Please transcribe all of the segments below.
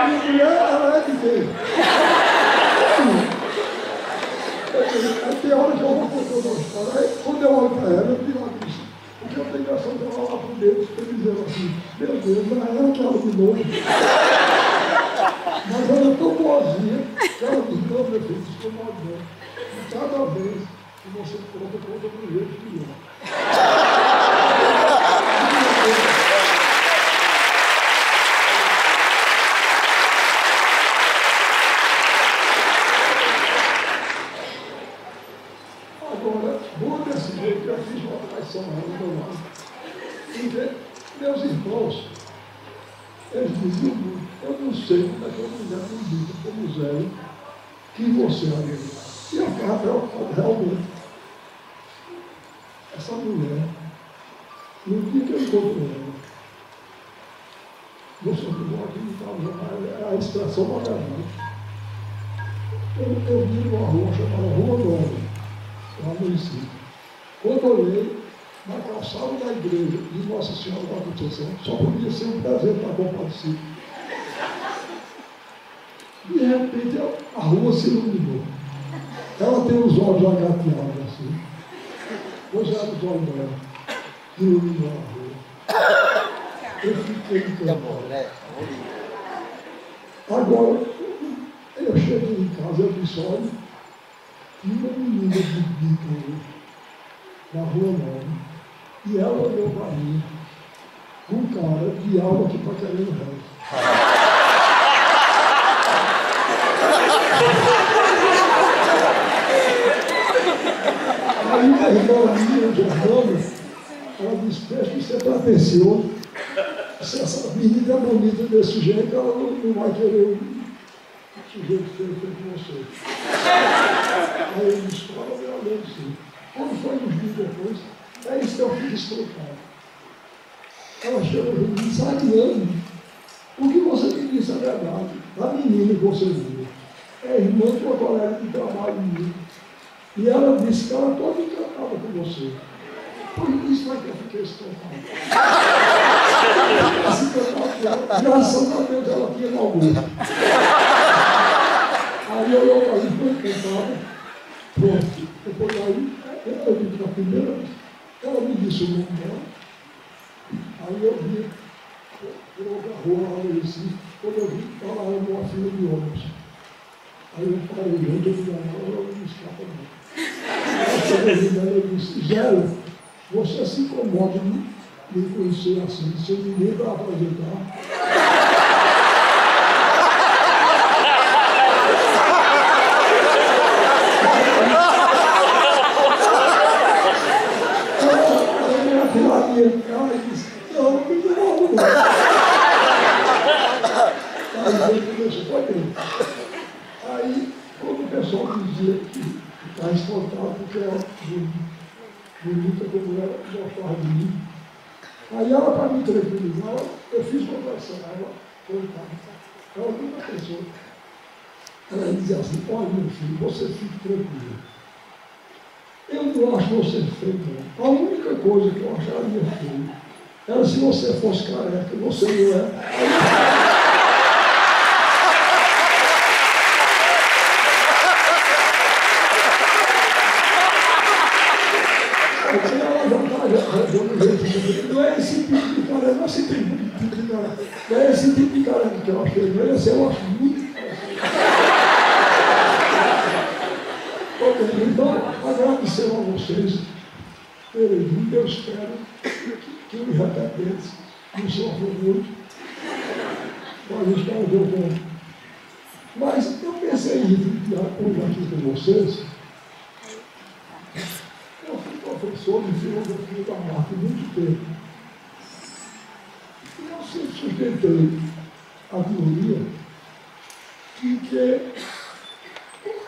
minha mulher, ela é de quem? Aí tem hora que eu vou contando uma história. Aí quando eu olho para ela, eu digo isso. Porque eu tenho impressão de ela lá por dentro, estou dizendo assim, meu Deus, mas ela quer de novo. Mas ela é tão boazinha que ela diz, não, meu filho, estou mal não. E cada vez que você conta do jeito que é. Agora, vou desse jeito que eu fiz uma traição lá no meu lado. Porque meus irmãos, eles diziam muito, eu não sei como é que eu mulher não diz como Zé, que você é amigo. E eu ficava preocupado realmente. Essa mulher, no dia que eu encontro ela, você não pode a expressão vagabunda. Eu vi uma rua chamada Rua Nova, lá no município. Quando eu olhei, na calçada da igreja de Nossa Senhora da Conceição, só podia ser um presente para compartilhar. De repente, a rua se iluminou. Ela tem os olhos agateados assim. Pois era os olhos dela. Iluminou a rua. Eu fiquei encantado. Agora, eu cheguei em casa, eu disse, olha, tinha uma menina de bico na Rua Nova. E ela olhou para mim com cara de alma que está querendo resto. Aí a irmã minha, Giovana, ela disse, preste ser atencioso. Se essa menina é bonita desse jeito, ela não vai querer o sujeito feio com você. Aí eu disse, olha, eu olhei sim. Quando foi uns dias depois, é isso que eu fico explicando. Ela chegou e disse, Ariane, o que você me disse é verdade. A menina que você viu é irmã de uma colega de trabalho minha. E ela disse que ela toda encantada com você. Por isso é que eu fiquei espantado. Graças a Deus ela tinha no almoço. Aí eu olhei para ele, foi encantada. Pronto. Depois aí, eu vi na primeira vez. Ela me disse o nome dela. Aí eu vi, eu agarrou lá no Recife, quando eu vi, estava lá uma fila de ônibus. Aí eu parei, eu disse, não me escapa não. Eu disse, Gélio, você se incomoda de me conhecer assim, sem ninguém para apresentar. Ela disse, não me incomodo não. Aí eu disse, foi bem. Aí, quando o pessoal dizia que estava espantado porque ela bonita como ela gostava de mim, aí ela, para me tranquilizar, eu fiz conversar com ela, coitada, ela nunca pensou. Ela dizia assim, olha meu filho, você fique tranquilo. Eu não acho você feio, não. A única coisa que eu acharia feio era se você fosse careca, você não é. Não é esse tipo de careca, não é esse tipo de careca. Não é esse tipo de careca que eu achei, não é esse, eu acho muito. Então, agradecer a vocês terem vindo, eu espero que os repetentes não sofram muito, para estar voltando. Mas eu pensei em hoje aqui com vocês. Eu fui professor de filosofia da arte há muito tempo. E eu sempre sustentei a teoria que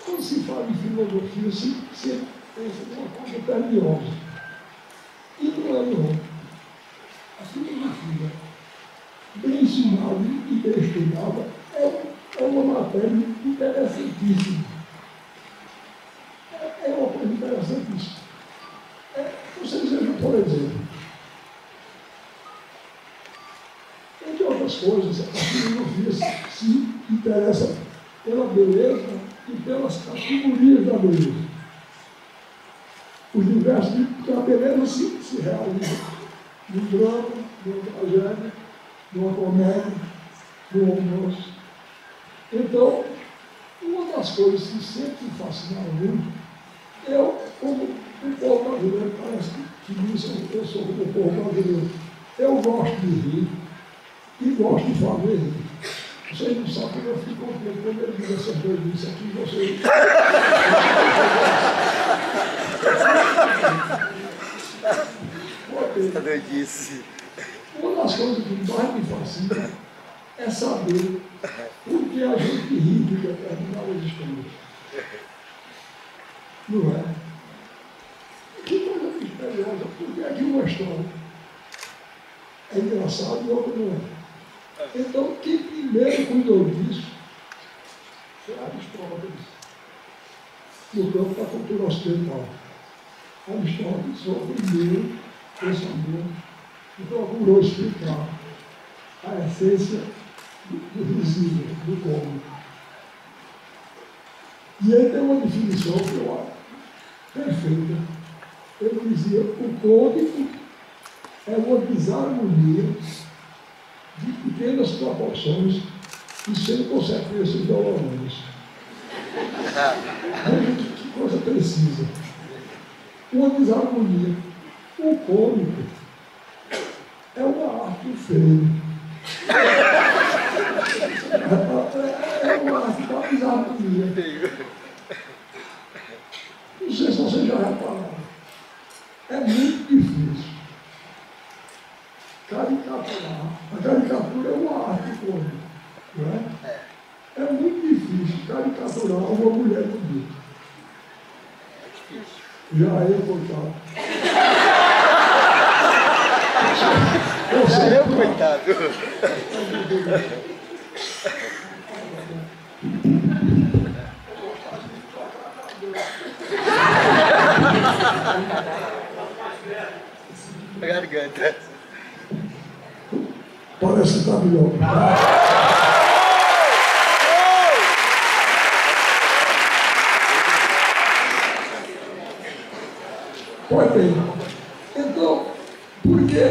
quando se fala em filosofia, se pensa numa coisa perniciosa. E não é não. A filosofia, bem ensinada e bem estudada, é uma matéria interessantíssima. É uma coisa interessantíssima. Vocês vejam, por exemplo, Entre outras coisas, a filosofia se interessa pela beleza e pelas categorias da beleza. Os diversos tipos da beleza se realizam no drama, numa tragédia, numa comédia, no romance. Então, uma das coisas que sempre me fascinaram muito, como o povo brasileiro parece que diz, eu sou como o povo brasileiro. Eu gosto de rir e gosto de fazer rir. Vocês não sabem como eu fico contente quando ele diz essas coisas aqui, vocês. Uma das coisas que mais me fascina é saber por que a gente ri de determinadas histórias. Não é? Que coisa misteriosa. Por que é que uma história é engraçada e outra não é? Então, quem primeiro cuidou disso foi Aristóteles, no campo da cultura ocidental. Aristóteles foi o primeiro pensador que procurou explicar a essência do risível, do cômico. E ele tem uma definição que eu acho perfeita. Ele dizia: o cômico é uma desarmonia de pequenas proporções e sem consequências dolorosas. Veja que coisa precisa. Uma desarmonia. O cômico é uma arte feia. É uma arte da desarmonia. Não sei se vocês já repararam. É muito difícil caricaturar. A caricatura é uma arte cômica, não é? É muito difícil caricaturar uma mulher bonita. Já eu, coitado. Já eu, coitado. A garganta. Parece que está melhor. Pois bem, então, porque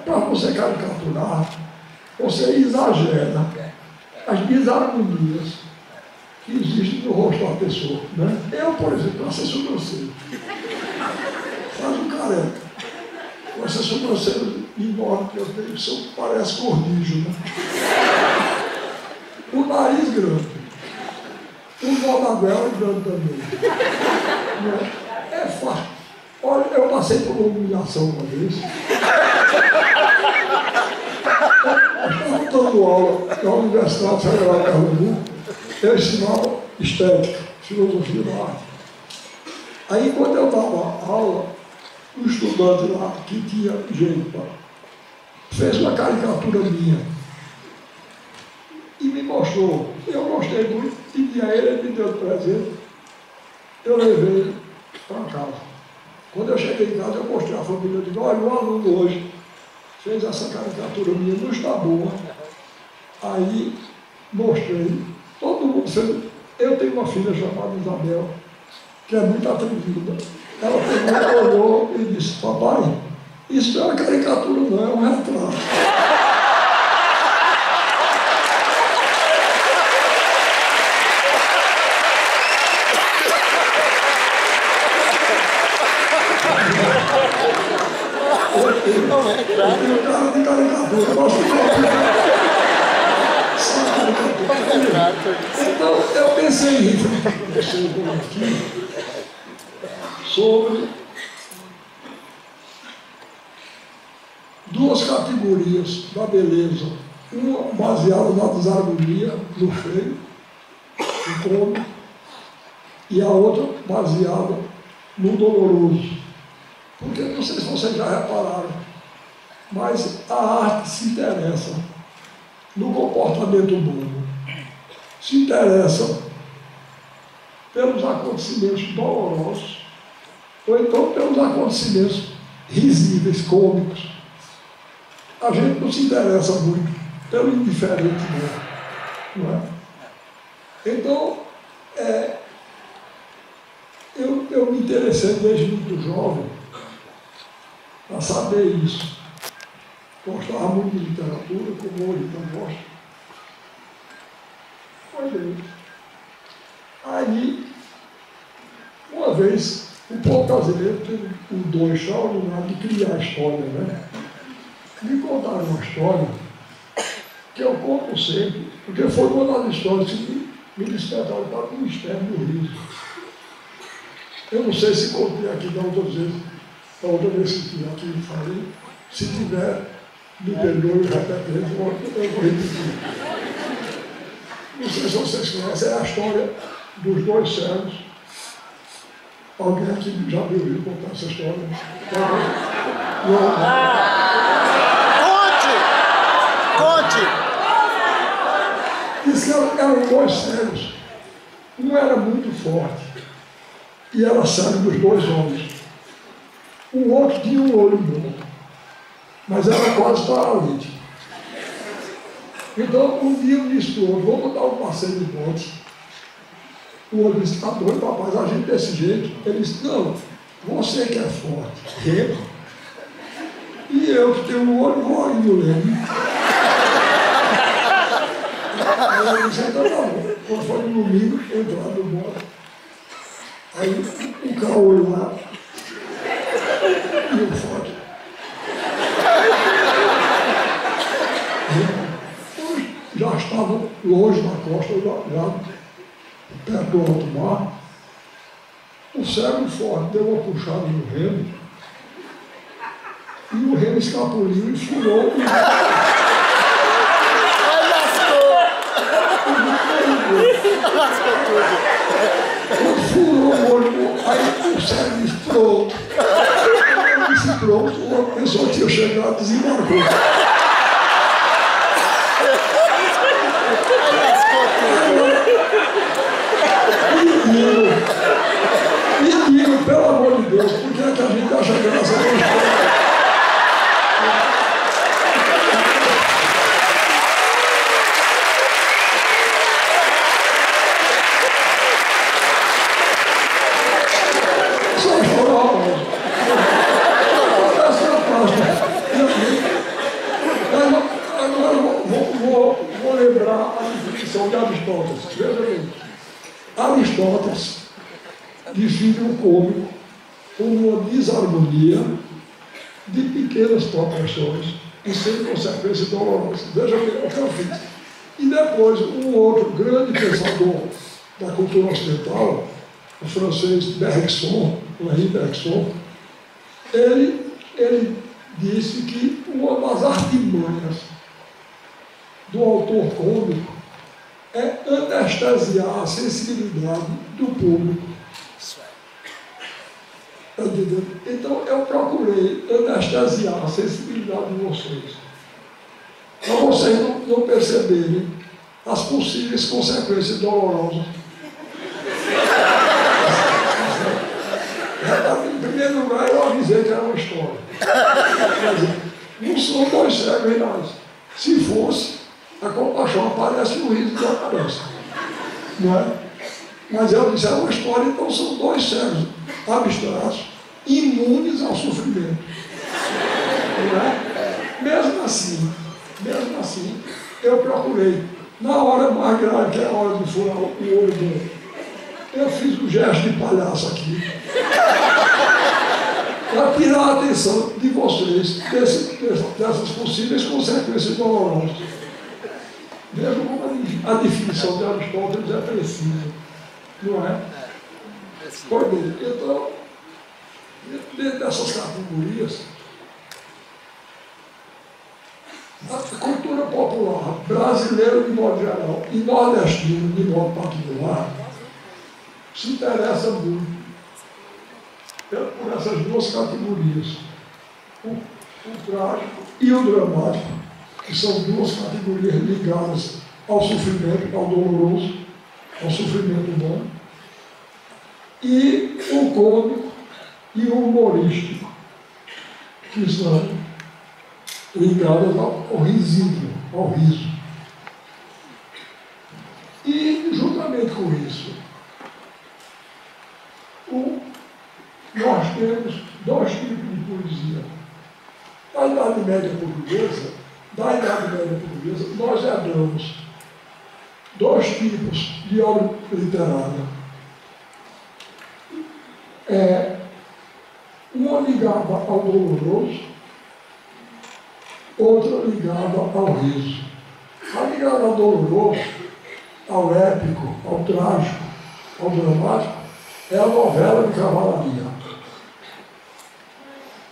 para você caricaturar, você exagera as desarmonias que existem no rosto da pessoa. Né? Eu, por exemplo, essa sobrancelha. Faz um careca. Com essa sobrancelha enorme que eu tenho, isso parece cornijo. Né? O nariz grande. O nó da goela grande também. Né? É fácil. Olha, eu passei por uma humilhação uma vez. Eu estava dando aula na Universidade Federal de Pernambuco. Eu ensinava estética, filosofia da arte. Aí, quando eu dava aula, um estudante lá, que tinha jeito, fez uma caricatura minha e me mostrou. Eu gostei muito, pedi a ele me deu de presente. Eu levei ele para casa. Quando eu cheguei em casa, eu mostrei à família, eu digo: olha, o aluno hoje fez essa caricatura minha, não está boa. Aí mostrei, todo mundo fez. Eu tenho uma filha chamada Isabel, que é muito atrevida. Ela pegou, olhou e disse: papai, isso não é uma caricatura, não, é um retrato. Não é retrato. Eu tenho cara de caricatura, eu gosto de caricatura. Então, eu pensei nisso, aqui, sobre duas categorias da beleza. Uma baseada na desarmonia, no feio, no cômico, e a outra baseada no doloroso. Porque, não sei se vocês já repararam, mas a arte se interessa no comportamento humano, se interessa pelos acontecimentos dolorosos, ou então pelos acontecimentos risíveis, cômicos. a gente não se interessa muito pelo indiferente, não é? Então, eu me interessei desde muito jovem para saber isso. Gostava muito de literatura, como hoje eu gosto. Foi Deus. Aí, uma vez, o povo brasileiro tem um dom extraordinário de criar história, né? Me contaram uma história que eu conto sempre, porque foi uma das histórias que me despertaram para o mistério do riso. Eu não sei se contei aqui da outra vez que estiver aqui falei, se tiver, me perdoe, eu vou repetir. Não sei se vocês conhecem, é a história dos dois cegos. Alguém aqui já me ouviu contar essa história? Conte! Diz que eram dois cegos. Um era muito forte e era cego dos dois olhos. O outro tinha um olho bom, mas era quase paralítico. Então, um dia eu disse para o outro, vamos dar um passeio de bote. O outro disse, está doido, rapaz, a gente desse jeito. Ele disse, não, você que é forte, rema. E eu que tenho um olho, vou ali no leme. Aí eu disse, então tá bom. Quando foi no domingo, eu entrei lá no bote. Aí o caolho lá, e o forte. Já estavam longe da costa, já perto do alto mar. O cego forte deu uma puxada no remo e o remo escapuliu e furou o Lascou tudo. Furou o olho, aí o cego disse, pronto. Ele disse, pronto, uma pessoa tinha chegado e desembarcou. Menino, pelo amor de Deus, por que é que a gente acha graça na história? Só chorar, essa é a pasta. Agora vou lembrar a definição de Aristóteles. Veja bem. Aristóteles define o cômico como uma desarmonia de pequenas proporções e sem consequência dolorosa. Veja bem o que eu fiz. E depois, um outro grande pensador da cultura ocidental, o francês Bergson, Henri Bergson, ele disse que uma das artimanhas do autor cômico é anestesiar a sensibilidade do público. Então, eu procurei anestesiar a sensibilidade de vocês, para vocês não perceberem as possíveis consequências dolorosas. Em primeiro lugar, eu avisei que era uma história. Não são dois cegos reais. Se fosse, a compaixão aparece e o riso desaparece. Não é? Mas eu disse, é uma história, então são dois cegos abstratos, imunes ao sofrimento. Não é? Mesmo assim, eu procurei, na hora mais grave, que é a hora de furar o olho dele, eu fiz um gesto de palhaço aqui, para tirar a atenção de vocês dessas possíveis consequências dolorosas. Veja como a definição de Aristóteles é precisa, não é? Pois bem, então, dentro dessas categorias, a cultura popular brasileira de modo geral e nordestina de modo particular se interessa muito por essas duas categorias, o trágico e o dramático, que são duas categorias ligadas ao sofrimento, ao doloroso, ao sofrimento humano, e o cômico e o humorístico, que são ligadas ao risídio, ao riso. E, juntamente com isso, nós temos dois tipos de poesia. Da Idade Média Portuguesa, nós herdamos dois tipos de obra literária. Uma ligada ao doloroso, outra ligada ao riso. A ligada ao doloroso, ao épico, ao trágico, ao dramático, é a novela de cavalaria.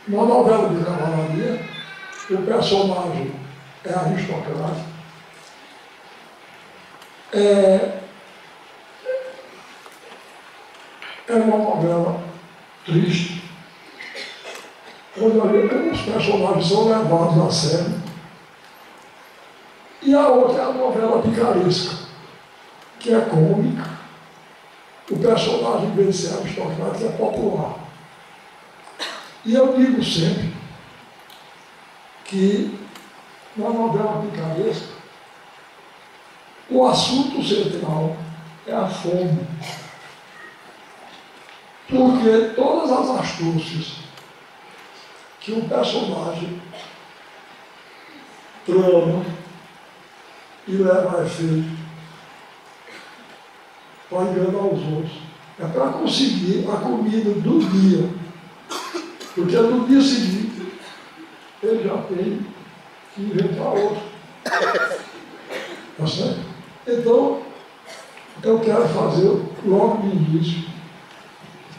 Na novela de cavalaria, o personagem é aristocrático, é uma novela triste, onde os personagens são levados a sério. E a outra é a novela picaresca, que é cômica. O personagem, em vez de ser aristocrático, é popular. E eu digo sempre que na novela picaresca o assunto central é a fome. Porque todas as astúcias que o personagem trama e leva a efeito para enganar os outros, é para conseguir a comida do dia. Porque no dia seguinte ele já tem que inventar outro. Tá certo? Então, eu quero fazer logo no início.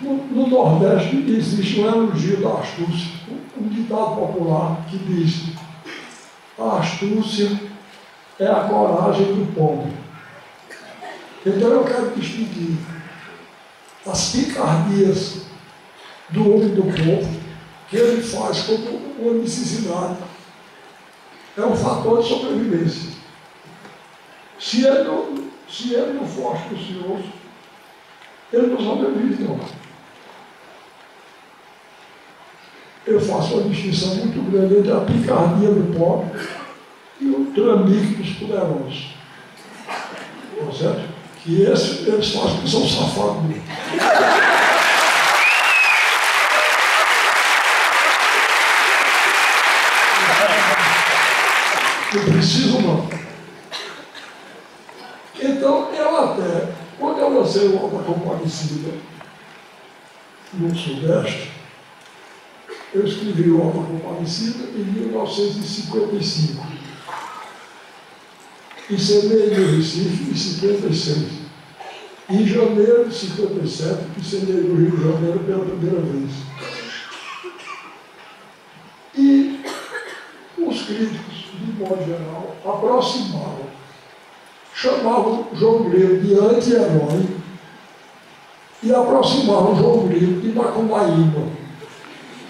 No Nordeste existe um elogio da astúcia, um ditado popular que diz: a astúcia é a coragem do pobre. Então eu quero distinguir as picardias do homem do povo, que ele faz como uma necessidade. É um fator de sobrevivência. Se ele não for astucioso, ele não sobrevive, não. Eu faço uma distinção muito grande entre a picardia do pobre e o trambique dos poderosos. Tá certo? Que eles fazem que são safados mesmo. Não preciso não. Então, quando eu lancei o Alta Compadecida no Sudeste, eu escrevi o Alta Compadecida em 1955. Encenei no Recife em 56. Em janeiro de 57, encenei no Rio de Janeiro pela primeira vez. E os críticos, de modo geral, aproximavam, chamavam João Grilo de anti-herói e aproximavam João Grilo de Macunaíma.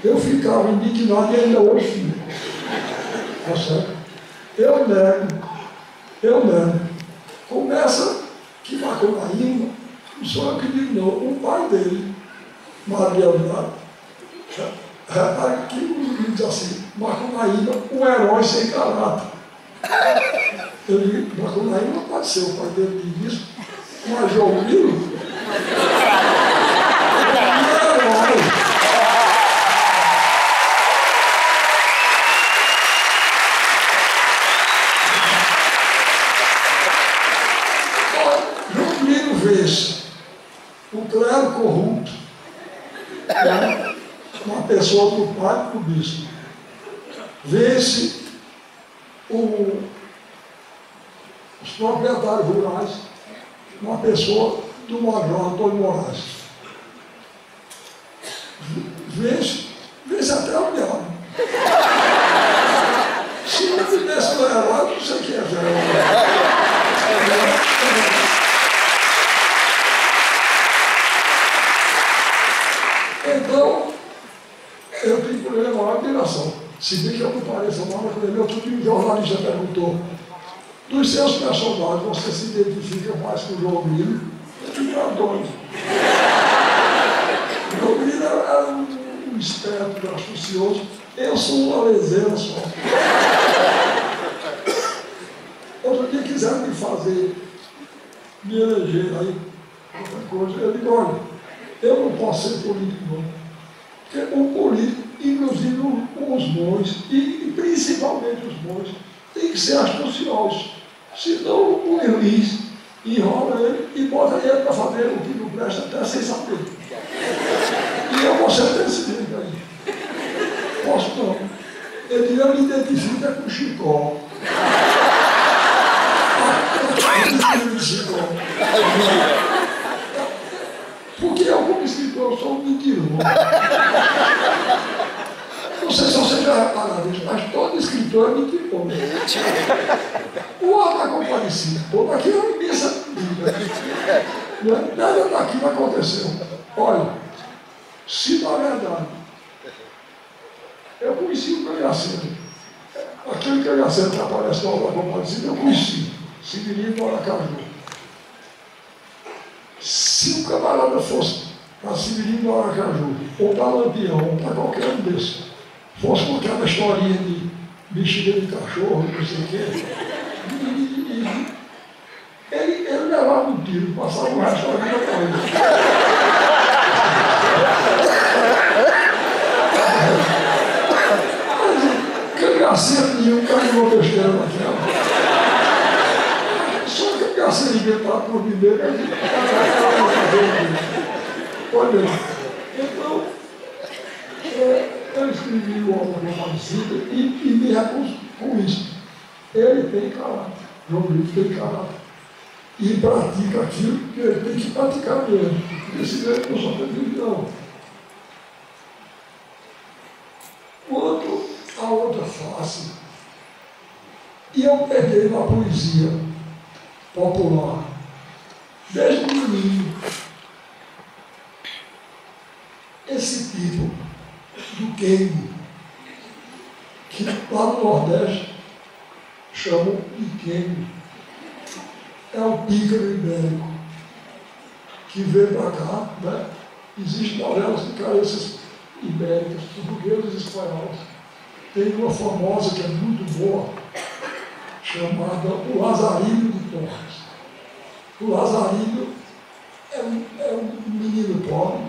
Eu ficava indignado e ainda hoje fico. Tá certo? Eu nego. Começa que Macunaíma, não sou eu que digo não, o pai dele, Maria Andrade, que diz assim: Macunaíma, um herói sem caráter. Eu digo: Macunaíma pode ser, o pai dele diz isso, mas João Grilo, um herói. João Grilo vê-se o clero corrupto, né? Uma pessoa do padre para o bispo. Vê-se os proprietários rurais, uma pessoa do Major Antônio Moraes. Vê-se até o diabo. Se não tivesse o herói, não sei o que é herói. Então, eu tenho problema com a admiração. Se bem que eu não pareço mal, mas outro dia um jornalista perguntou: dos seus personagens, você se identifica mais com o João Grilo? Eu fiquei doido. O João Grilo era um esperto, astucioso. Eu sou uma lezeira só. saber me eleger aí, qualquer coisa. Eu digo, olha, eu não posso ser político, não. Porque o político, inclusive os bons, e principalmente os bons, tem que ser astuciosos. Senão o juiz enrola ele e bota ele para fazer o que não presta até sem saber. E eu vou ser desse jeito aí. Posso não. Ele me identifica com o Chicó. Porque eu, como escritor, sou um mentiroso. Não sei se você já repararam isso, mas todo escritor é mentiroso. O Alto Compadecido, todo aquilo é uma imensa mentira. Nada daquilo aconteceu. Olha, se na verdade eu conheci o Cangaceiro, aquele Cangaceiro que aparece no Alto Compadecido, eu conheci. Severino do Aracaju. Se um camarada fosse para Severino do Aracaju, ou para Lampião, ou para qualquer um desses, fosse com aquela historinha de bexiga de cachorro, não sei o quê, ele levava um tiro, passava o resto da vida com ele. Cangaceiro nenhum caiu uma besteira naquela. Ser inventado por mim mesmo, olha, então, eu escrevi o Alto Compadecido e me recuso com isso. Ele tem caráter, João Brito tem caráter. E pratica aquilo que ele tem que praticar mesmo. Esse mesmo não só tem não. Quanto a outra face, e eu peguei na poesia popular, desde menino, esse tipo do queimo, que lá no Nordeste chamam de queimo, é o pícaro ibérico, que veio para cá, né? Existem novelas de cabeças ibéricas, portugueses e espanhóis. Tem uma famosa que é muito boa, chamada O Lazarinho de Torres. O Lazarinho é um menino pobre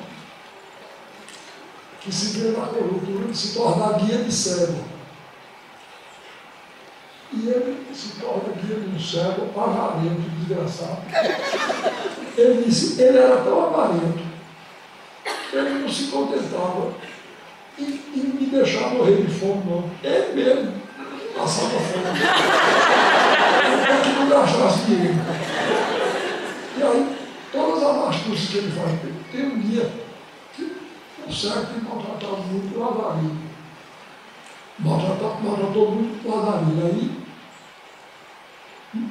que se vê na conjuntura de se tornar guia de cego. E ele se torna guia de um cego avarento, desgraçado. Ele disse, ele era tão avarento, ele não se contentava e me deixava morrer de fome, não. Ele mesmo passava fome. Para que não gastasse dinheiro. E aí, todas as astúcias que ele faz, tem um dia que o cego tem maltratado muito o Lazarinho. Maltratou muito o Lazarinho. Aí,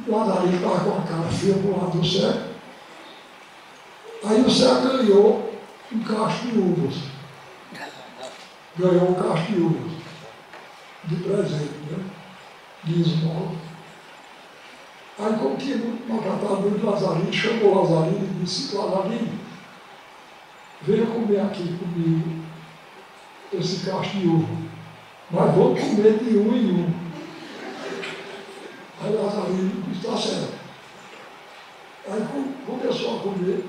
o Lazarinho estava com a cara feia para o lado do cego. Aí o cego ganhou um cacho de uvas. Ganhou um cacho de uvas. De presente, né? De esmola. Aí, como tinha maltratado muito o Lazarinho, chamou o Lazarinho e disse, Lazarinho, venha comer aqui comigo esse cacho de uva, mas vou comer de um em um. Aí o Lazarinho disse, está certo. Aí começou a comer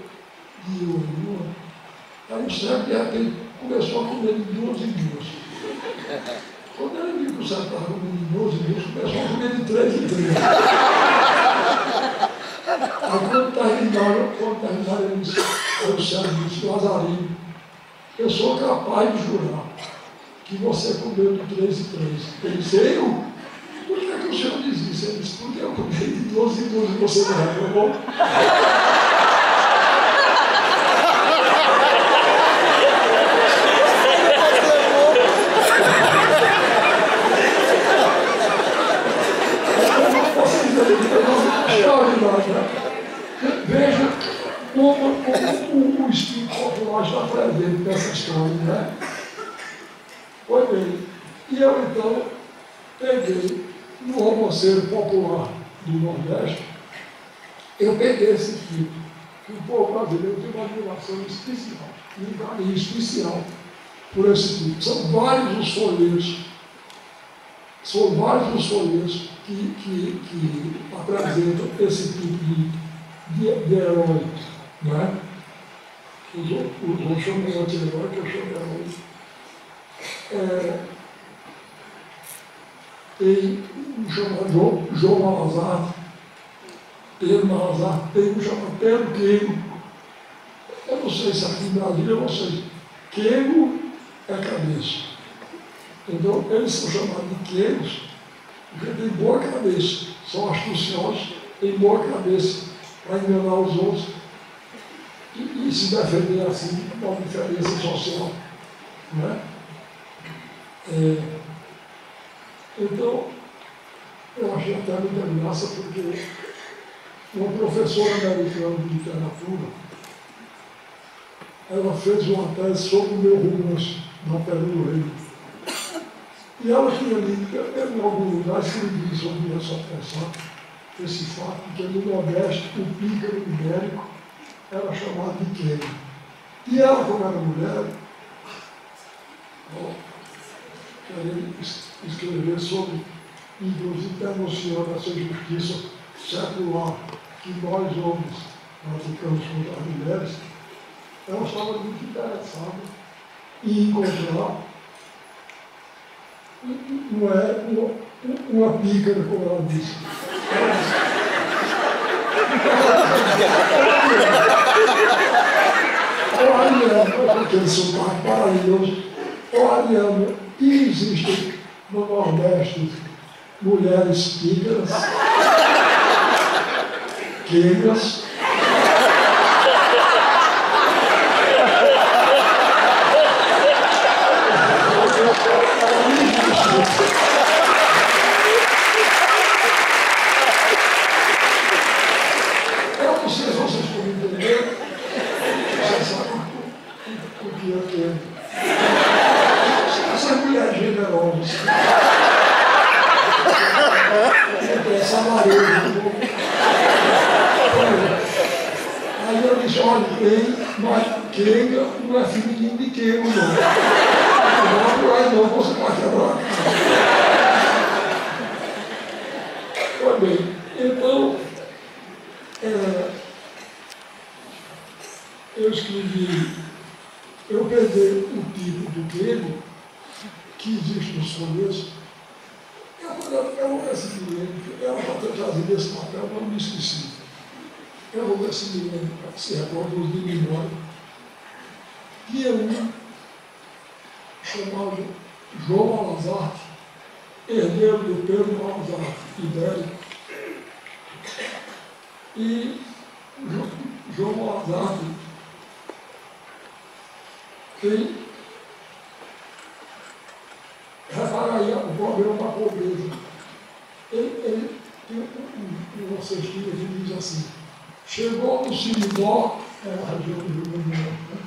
de uma em uma. Aí o cego, de repente, começou a comer de duas em duas. Quando ele viu que o cego estava comendo de duas em duas, começou a comer de três em três. Aí quando terminaram, ele disse, o cego disse, Lazarinho, eu sou capaz de jurar que você comeu de 3 em 3. Ele disse, eu? Por que o senhor diz isso? Ele disse, porque eu comi de 12 em 12 e você não reclamou. Veja como o espírito popular está presente nessa história, né? Foi bem. E eu então peguei no romanceiro popular do Nordeste, eu peguei esse espírito. O povo brasileiro tem uma admiração especial, um carinho especial por esse tipo. São vários os folheiros São vários os folhetos que apresentam esse tipo de herói, não é? Os chamam de anti-herói, que eu chamo de herói. Tem um chamado João Malazar, Pedro Malazar, tem um chamado Pedro Queiro. Eu não sei se aqui em Brasília, eu não sei. Queiro é cabeça. Então, eles são chamados de queiros, porque têm boa cabeça. São astuciosos, têm boa cabeça para enganar os outros e se defender assim de uma diferença social. Né? Então, eu achei até muita graça, porque uma professora americana de literatura, ela fez uma tese sobre o meu romance, na Pedra do Rei. E ela tinha lido, em algum lugar, escrevi sobre esse fato, que no Nordeste, o pícaro ibérico era chamado de queiro. E ela, como era mulher, querendo escrever sobre, inclusive denunciando essa injustiça secular que nós, homens, praticamos contra as mulheres, ela estava muito interessada em encontrar uma pícara, como ela disse. Ô Ariana, aquele sotaque maravilhoso. Ô Ariana, existem no Nordeste mulheres pícaras, queiras, eu não sei se vocês podem entender, vocês sabem o que eu quero. Essa mulher generosa, essa amarela. Aí eu disse, olha, quenga não é feminino de quengo, não, você pode quebrar. Pois bem, então, eu peguei o tipo do queijo que existe nos folhetos. Eu vou ver se me lembro, ela está trazendo esse papel, mas eu me esqueci. Eu vou ver se me lembro, se reproduz de memória. Que é um chamado João Malazar, herdeiro do Pedro Malazar ibérico. E João Malazar tem, repara aí o problema da pobreza. Ele tem uma cestinha que diz assim: chegou no Sinibó, é a região do Rio Grande do Norte, né?